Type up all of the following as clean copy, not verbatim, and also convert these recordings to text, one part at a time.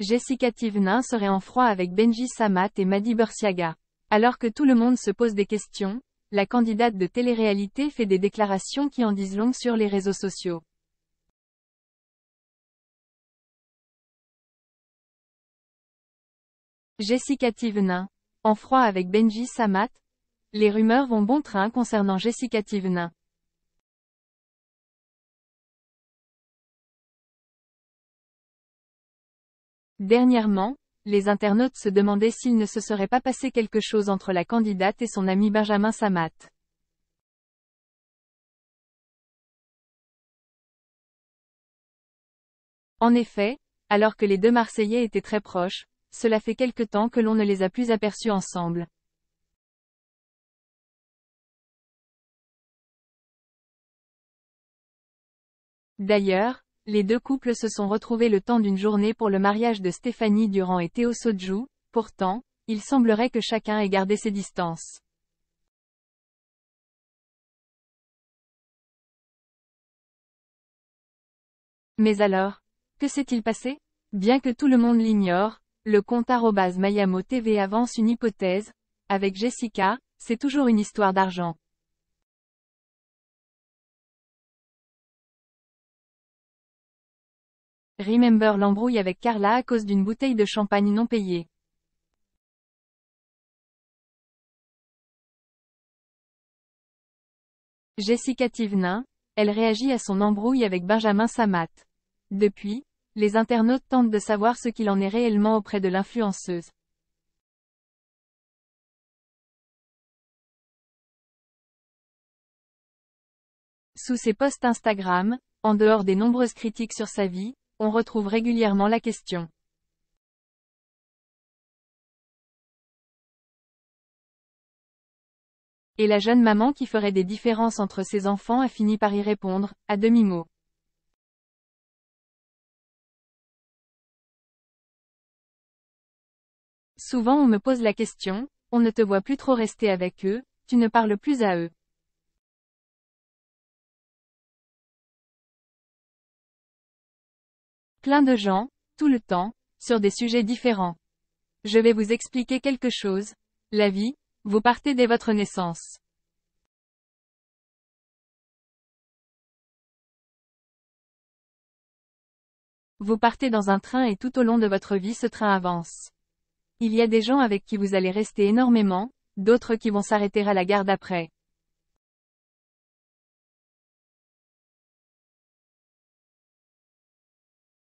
Jessica Thivenin serait en froid avec Benji Sammat et Mady Bersiaga. Alors que tout le monde se pose des questions, la candidate de télé-réalité fait des déclarations qui en disent long sur les réseaux sociaux. Jessica Thivenin. En froid avec Benji Sammat. Les rumeurs vont bon train concernant Jessica Thivenin. Dernièrement, les internautes se demandaient s'il ne se serait pas passé quelque chose entre la candidate et son ami Benjamin Sammat. En effet, alors que les deux Marseillais étaient très proches, cela fait quelque temps que l'on ne les a plus aperçus ensemble. D'ailleurs, les deux couples se sont retrouvés le temps d'une journée pour le mariage de Stéphanie Durand et Théo Sodjou. Pourtant, il semblerait que chacun ait gardé ses distances. Mais alors, que s'est-il passé? Bien que tout le monde l'ignore, le compte @mayamo TV avance une hypothèse. Avec Jessica, c'est toujours une histoire d'argent. Remember l'embrouille avec Carla à cause d'une bouteille de champagne non payée. Jessica Thivenin, elle réagit à son embrouille avec Benjamin Sammat. Depuis, les internautes tentent de savoir ce qu'il en est réellement auprès de l'influenceuse. Sous ses posts Instagram, en dehors des nombreuses critiques sur sa vie, on retrouve régulièrement la question. Et la jeune maman qui ferait des différences entre ses enfants a fini par y répondre, à demi-mot. Souvent on me pose la question, on ne te voit plus trop rester avec eux, tu ne parles plus à eux. Plein de gens, tout le temps, sur des sujets différents. Je vais vous expliquer quelque chose. La vie, vous partez dès votre naissance. Vous partez dans un train et tout au long de votre vie ce train avance. Il y a des gens avec qui vous allez rester énormément, d'autres qui vont s'arrêter à la gare d'après.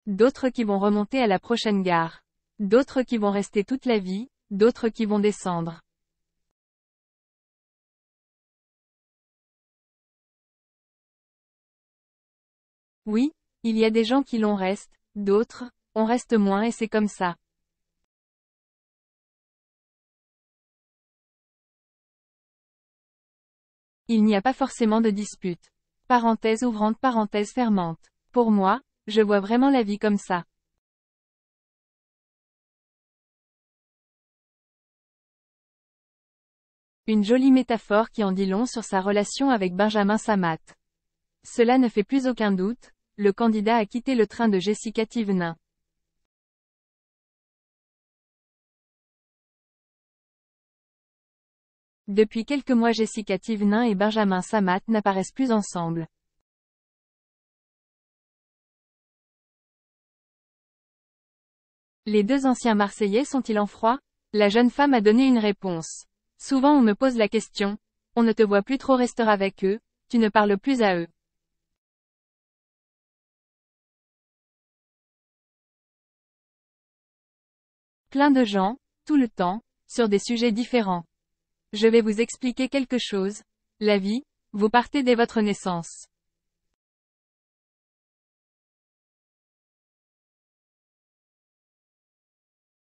D'autres qui vont remonter à la prochaine gare. D'autres qui vont rester toute la vie, d'autres qui vont descendre. Oui, il y a des gens qui l'on reste, d'autres, on reste moins et c'est comme ça. Il n'y a pas forcément de dispute. Parenthèse ouvrante, parenthèse fermante. Pour moi, je vois vraiment la vie comme ça. Une jolie métaphore qui en dit long sur sa relation avec Benjamin Sammat. Cela ne fait plus aucun doute, le candidat a quitté le train de Jessica Thivenin. Depuis quelques mois Jessica Thivenin et Benjamin Sammat n'apparaissent plus ensemble. Les deux anciens Marseillais sont-ils en froid? La jeune femme a donné une réponse. Souvent on me pose la question, on ne te voit plus trop rester avec eux, tu ne parles plus à eux. Plein de gens, tout le temps, sur des sujets différents. Je vais vous expliquer quelque chose. La vie, vous partez dès votre naissance.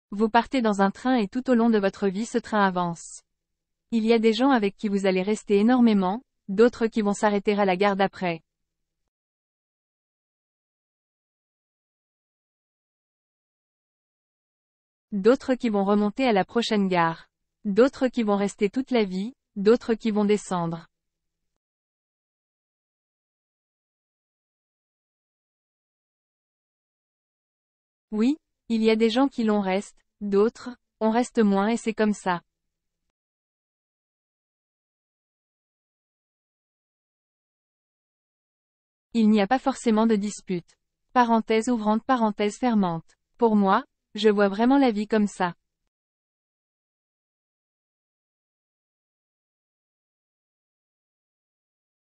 Vous partez dans un train et tout au long de votre vie ce train avance. Il y a des gens avec qui vous allez rester énormément, d'autres qui vont s'arrêter à la gare d'après. D'autres qui vont remonter à la prochaine gare. D'autres qui vont rester toute la vie, d'autres qui vont descendre. Oui, Il y a des gens qui l'on reste, d'autres, on reste moins et c'est comme ça. Il n'y a pas forcément de dispute. Parenthèse ouvrante parenthèse fermante. Pour moi, je vois vraiment la vie comme ça.